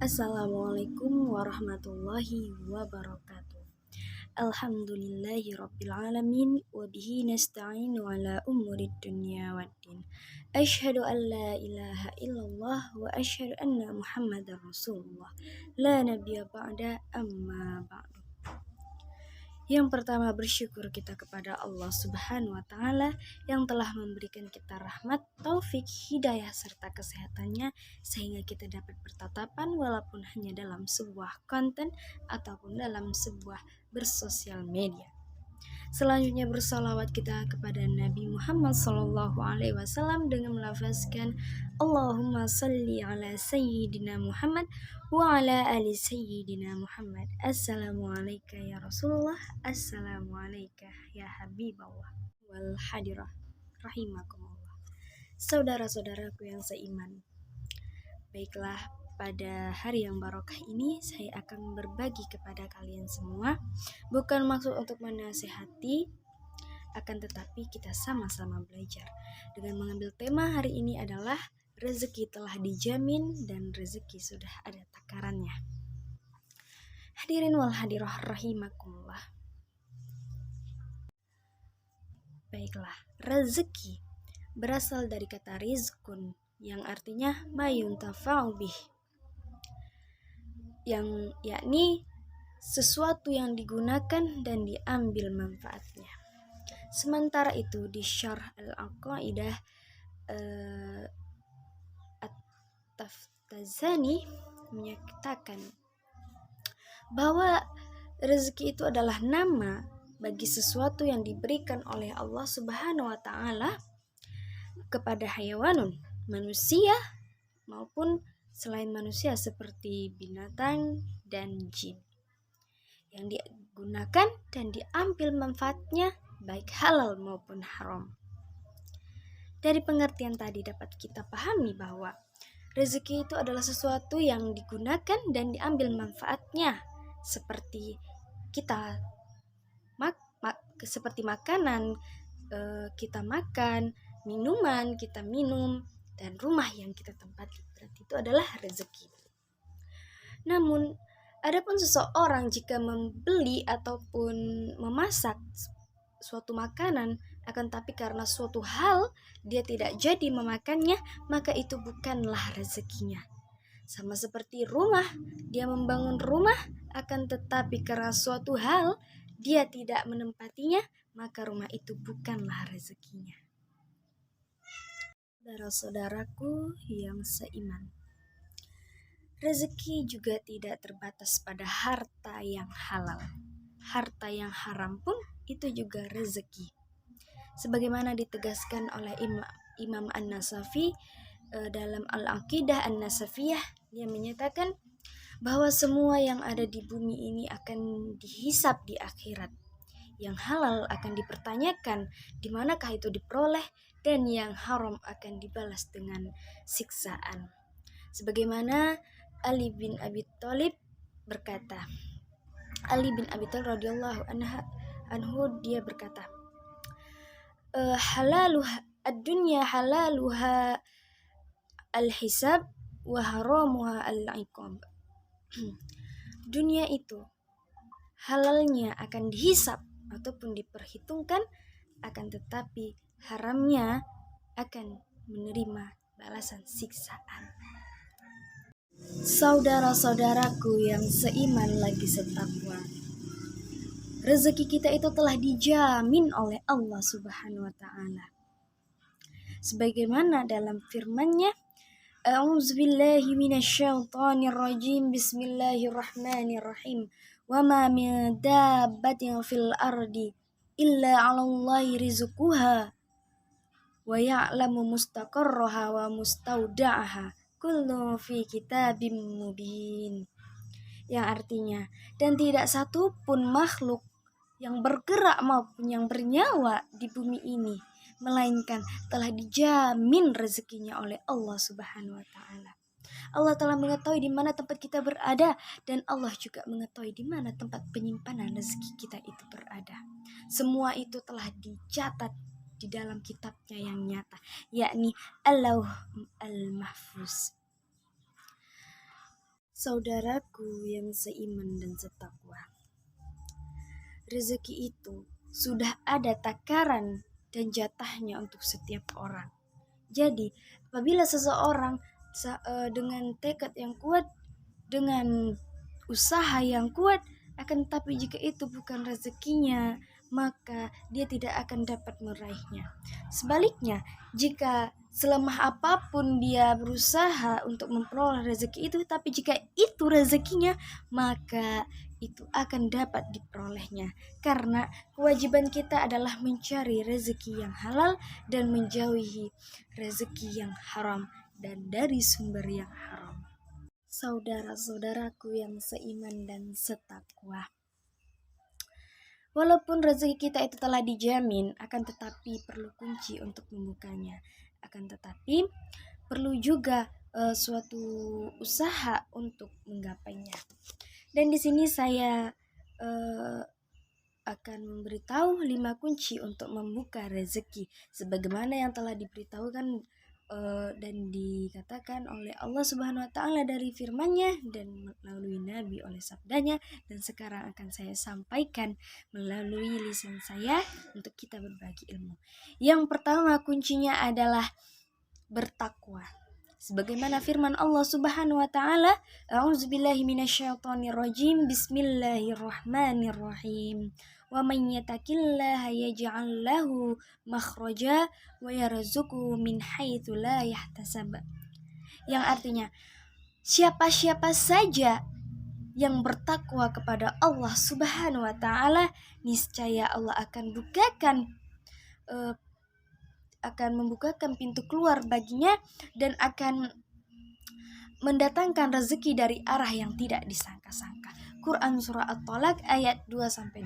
Assalamualaikum warahmatullahi wabarakatuh. Alhamdulillahi rabbil alamin wa bihi nasta'inu ala umurid dunya waddin. Asyhadu an la ilaha illallah wa asyhadu anna Muhammadar Rasulullah. La nabiyya ba'da amma ba'du. Yang pertama, bersyukur kita kepada Allah Subhanahu wa Ta'ala yang telah memberikan kita rahmat, taufik, hidayah, serta kesehatannya, sehingga kita dapat bertatapan walaupun hanya dalam sebuah konten ataupun dalam sebuah bersosial media. Selanjutnya bersalawat kita kepada Nabi Muhammad SAW dengan melafazkan Allahumma salli ala Sayyidina Muhammad wa ala ali Sayyidina Muhammad. Assalamualaikum ya Rasulullah, Assalamualaikum ya Habiballah wal hadirah rahimakumullah. Saudara-saudaraku yang seiman, baiklah, pada hari yang barokah ini saya akan berbagi kepada kalian semua, bukan maksud untuk menasehati, akan tetapi kita sama-sama belajar dengan mengambil tema hari ini adalah rezeki telah dijamin dan rezeki sudah ada takarannya. Hadirin wal hadirah rahimakumullah. Baiklah, rezeki berasal dari kata rizkun yang artinya mayuntafa'u bih, yang yakni sesuatu yang digunakan dan diambil manfaatnya. Sementara itu di Syarh Al-Aqaidah At-Taftazani menyatakan bahwa rezeki itu adalah nama bagi sesuatu yang diberikan oleh Allah Subhanahu wa Ta'ala kepada hayawanun, manusia maupun selain manusia seperti binatang dan jin, yang digunakan dan diambil manfaatnya baik halal maupun haram. Dari pengertian tadi dapat kita pahami bahwa rezeki itu adalah sesuatu yang digunakan dan diambil manfaatnya, seperti kita seperti makanan, kita makan, minuman kita minum, dan rumah yang kita tempati. Berarti itu adalah rezeki. Namun, adapun seseorang jika membeli ataupun memasak suatu makanan, akan tapi karena suatu hal dia tidak jadi memakannya, maka itu bukanlah rezekinya. Sama seperti rumah, dia membangun rumah, akan tetapi karena suatu hal dia tidak menempatinya, maka rumah itu bukanlah rezekinya. Saudara-saudaraku yang seiman, rezeki juga tidak terbatas pada harta yang halal. Harta yang haram pun itu juga rezeki. Sebagaimana ditegaskan oleh Imam An-Nasafi dalam Al-Aqidah An-Nasafiyah, dia menyatakan bahwa semua yang ada di bumi ini akan dihisab di akhirat. Yang halal akan dipertanyakan di manakah itu diperoleh, dan yang haram akan dibalas dengan siksaan. Sebagaimana Ali bin Abi Thalib berkata, Ali bin Abi Thalib radhiyallahu anhu dia berkata, halaluha ad-dunya halaluha al-hisab wa haramuha al-iqab. Dunia itu halalnya akan dihisab ataupun diperhitungkan, akan tetapi haramnya akan menerima balasan siksaan. Saudara-saudaraku yang seiman lagi setakwa, rezeki kita itu telah dijamin oleh Allah Subhanahu wa Ta'ala. Sebagaimana dalam firman-Nya, A'udzubillahi minasyaitonir rajim. Bismillahirrahmanirrahim. Wa ma min dabbatin fil ardi illa 'alallahi rizquha wa ya'lamu mustaqarraha wa mustauda'aha kullu fi kitabim mubin. Yang artinya, dan tidak satu pun makhluk yang bergerak maupun yang bernyawa di bumi ini melainkan telah dijamin rezekinya oleh Allah Subhanahu wa Ta'ala. Allah telah mengetahui di mana tempat kita berada, dan Allah juga mengetahui di mana tempat penyimpanan rezeki kita itu berada. Semua itu telah dicatat di dalam kitabnya yang nyata, yakni Al-Lauh Al-Mahfuz. Saudaraku yang seiman dan setakwa, rezeki itu sudah ada takaran dan jatahnya untuk setiap orang. Jadi, apabila seseorang dengan tekad yang kuat, dengan usaha yang kuat, akan tetapi jika itu bukan rezekinya, maka dia tidak akan dapat meraihnya. Sebaliknya, jika selemah apapun dia berusaha untuk memperoleh rezeki itu, tapi jika itu rezekinya, maka itu akan dapat diperolehnya. Karena kewajiban kita adalah mencari rezeki yang halal dan menjauhi rezeki yang haram dan dari sumber yang haram. Saudara-saudaraku yang seiman dan setakwa, walaupun rezeki kita itu telah dijamin, akan tetapi perlu kunci untuk membukanya. Akan tetapi perlu juga suatu usaha untuk menggapainya. Dan di sini saya akan memberitahu 5 kunci untuk membuka rezeki, sebagaimana yang telah diberitahukan dan dikatakan oleh Allah Subhanahu wa taala dari firman-Nya dan melalui Nabi oleh sabdanya, dan sekarang akan saya sampaikan melalui lisan saya untuk kita berbagi ilmu. Yang pertama kuncinya adalah bertakwa. Sebagaimana firman Allah Subhanahu wa taala, A'udzubillahi minasyaitonirrajim, Bismillahirrahmanirrahim. Wa may yattaqillaha yaj'al lahu makhraja wa yarzuqhu min haitsu la yahtasab. Yang artinya, siapa-siapa saja yang bertakwa kepada Allah Subhanahu wa taala, niscaya Allah akan membukakan pintu keluar baginya dan akan mendatangkan rezeki dari arah yang tidak disangka-sangka. Quran Surah At-Tolak ayat 2-3.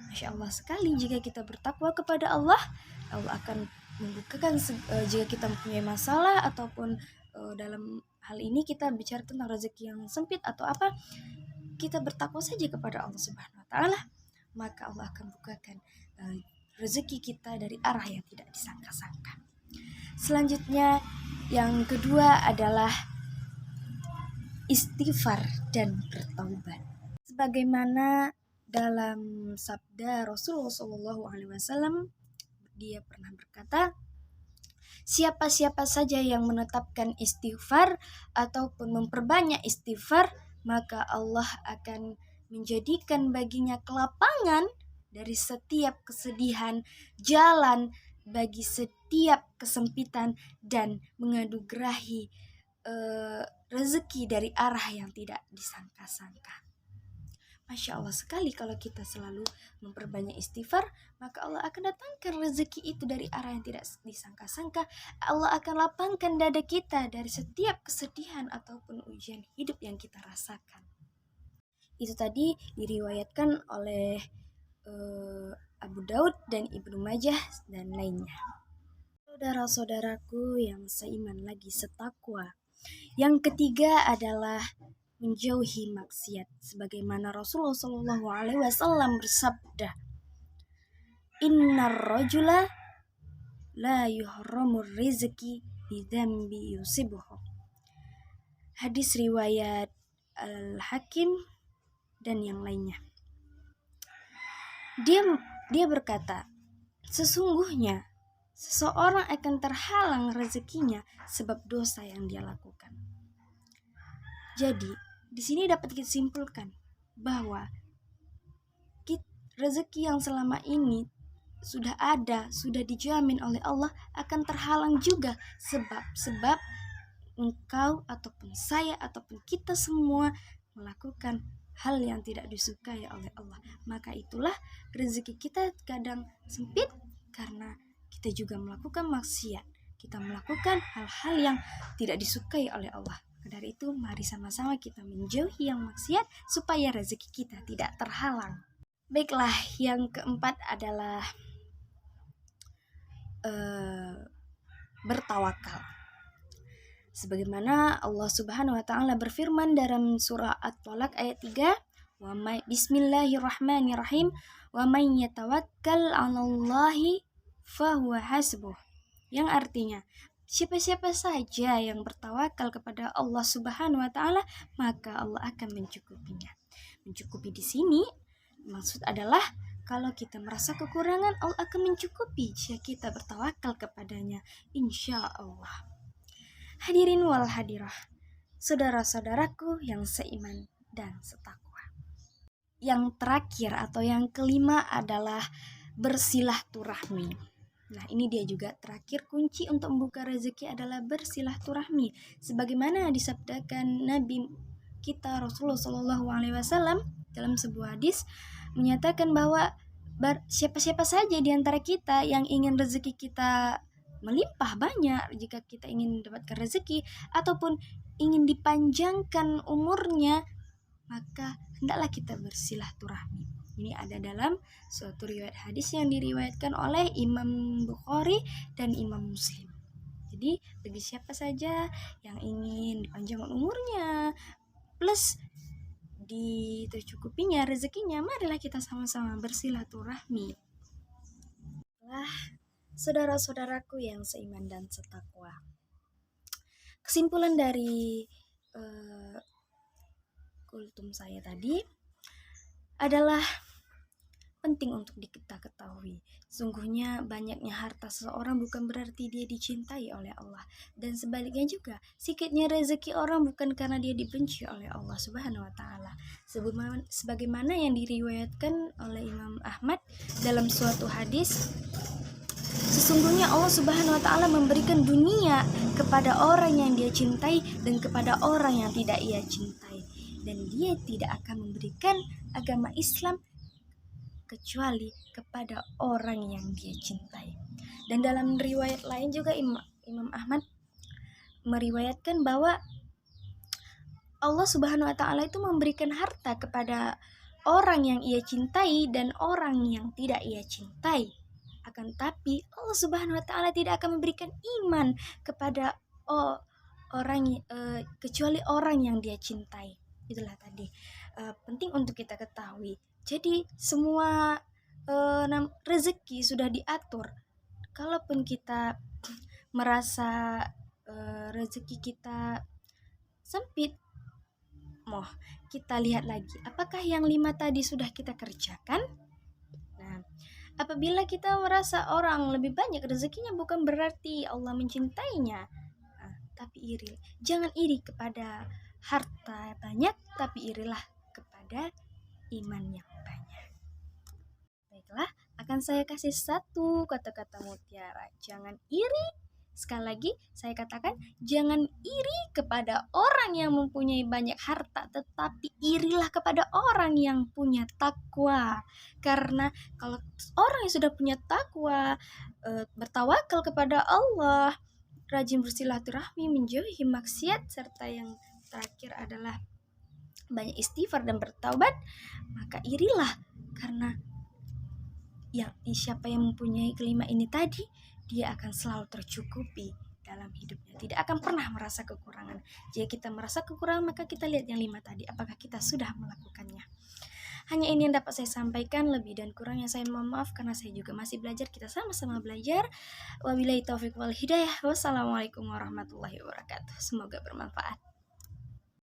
Masya Allah sekali, jika kita bertakwa kepada Allah, Allah akan membukakan jika kita mempunyai masalah ataupun dalam hal ini kita bicara tentang rezeki yang sempit atau apa, kita bertakwa saja kepada Allah Subhanahu wa taala, maka Allah akan bukakan rezeki kita dari arah yang tidak disangka-sangka. Selanjutnya, yang kedua adalah istighfar dan bertaubat. Sebagaimana dalam sabda Rasulullah SAW, dia pernah berkata, siapa-siapa saja yang menetapkan istighfar ataupun memperbanyak istighfar, maka Allah akan menjadikan baginya kelapangan dari setiap kesedihan, jalan bagi setiap kesempitan, dan menganugerahi rezeki dari arah yang tidak disangka-sangka. Masya Allah sekali, kalau kita selalu memperbanyak istighfar, maka Allah akan datangkan rezeki itu dari arah yang tidak disangka-sangka. Allah akan lapangkan dada kita dari setiap kesedihan ataupun ujian hidup yang kita rasakan. Itu tadi diriwayatkan oleh Abu Daud dan Ibnu Majah dan lainnya. Saudara-saudaraku yang seiman lagi setakwa, yang ketiga adalah menjauhi maksiat. Sebagaimana Rasulullah SAW bersabda, Innar rajula la yuhramur rizki bidzambi yusibuhu. Hadis riwayat Al-Hakim dan yang lainnya. Dia berkata, sesungguhnya seseorang akan terhalang rezekinya sebab dosa yang dia lakukan. Jadi, di sini dapat kita simpulkan bahwa rezeki yang selama ini sudah ada, sudah dijamin oleh Allah, akan terhalang juga sebab engkau ataupun saya ataupun kita semua melakukan hal yang tidak disukai oleh Allah. Maka itulah rezeki kita kadang sempit karena kita juga melakukan maksiat. Kita melakukan hal-hal yang tidak disukai oleh Allah. Dari itu, mari sama-sama kita menjauhi yang maksiat supaya rezeki kita tidak terhalang. Baiklah, yang keempat adalah bertawakal. Sebagaimana Allah Subhanahu wa taala berfirman dalam surah At-Tolak ayat 3, Bismillahirrahmanirrahim, wa may yatawakkal 'alallahi fahuwa hasbuh. Yang artinya, Siapa-siapa saja yang bertawakal kepada Allah Subhanahu wa taala, maka Allah akan mencukupinya. Mencukupi di sini maksud adalah kalau kita merasa kekurangan, Allah akan mencukupi jika kita bertawakal kepadanya, insya Allah. Hadirin wal hadirah, saudara-saudaraku yang seiman dan setakwa. Yang terakhir atau yang kelima adalah bersilaturahmi. Nah, ini dia juga terakhir, kunci untuk membuka rezeki adalah bersilaturahmi. Sebagaimana disabdakan Nabi kita Rasulullah Shallallahu Alaihi Wasallam dalam sebuah hadis menyatakan bahwa siapa-siapa saja di antara kita yang ingin rezeki kita melimpah banyak, jika kita ingin mendapatkan rezeki ataupun ingin dipanjangkan umurnya, maka hendaklah kita bersilaturahmi. Ini ada dalam suatu riwayat hadis yang diriwayatkan oleh Imam Bukhari dan Imam Muslim. Jadi bagi siapa saja yang ingin dipanjangkan umurnya plus tercukupinya rezekinya, marilah kita sama-sama bersilaturahmi. Saudara-saudaraku yang seiman dan setakwa, kesimpulan dari kultum saya tadi adalah penting untuk kita ketahui. Sungguhnya banyaknya harta seseorang bukan berarti dia dicintai oleh Allah, dan sebaliknya juga sikitnya rezeki orang bukan karena dia dibenci oleh Allah Subhanahu wa taala. Sebagaimana yang diriwayatkan oleh Imam Ahmad dalam suatu hadis, sesungguhnya Allah Subhanahu wa taala memberikan dunia kepada orang yang dia cintai dan kepada orang yang tidak ia cintai, dan dia tidak akan memberikan agama Islam kecuali kepada orang yang dia cintai. Dan dalam riwayat lain juga Imam Ahmad meriwayatkan bahwa Allah Subhanahu wa taala itu memberikan harta kepada orang yang ia cintai dan orang yang tidak ia cintai. Akan tapi Allah Subhanahu wa taala tidak akan memberikan iman kepada orang kecuali orang yang dia cintai. Itulah tadi penting untuk kita ketahui. Jadi semua rezeki sudah diatur. Kalaupun kita merasa rezeki kita sempit, kita lihat lagi apakah yang 5 tadi sudah kita kerjakan. Nah, apabila kita merasa orang lebih banyak rezekinya, bukan berarti Allah mencintainya, tapi iri. Jangan iri kepada harta banyak, tapi irilah kepada iman yang banyak. Baiklah, akan saya kasih satu kata-kata mutiara. Jangan iri. Sekali lagi saya katakan, jangan iri kepada orang yang mempunyai banyak harta, tetapi irilah kepada orang yang punya takwa. Karena kalau orang yang sudah punya takwa, bertawakal kepada Allah, rajin bersilaturahmi, menjauhi maksiat, serta yang terakhir adalah banyak istighfar dan bertaubat, maka irilah, karena siapa yang mempunyai kelima ini tadi, dia akan selalu tercukupi dalam hidupnya, tidak akan pernah merasa kekurangan. Jika kita merasa kekurangan, maka kita lihat yang 5 tadi, apakah kita sudah melakukannya. Hanya ini yang dapat saya sampaikan, lebih dan kurangnya saya mohon maaf karena saya juga masih belajar, kita sama-sama belajar. Wabillahi taufiq wal hidayah. Wassalamualaikum warahmatullahi wabarakatuh. Semoga bermanfaat.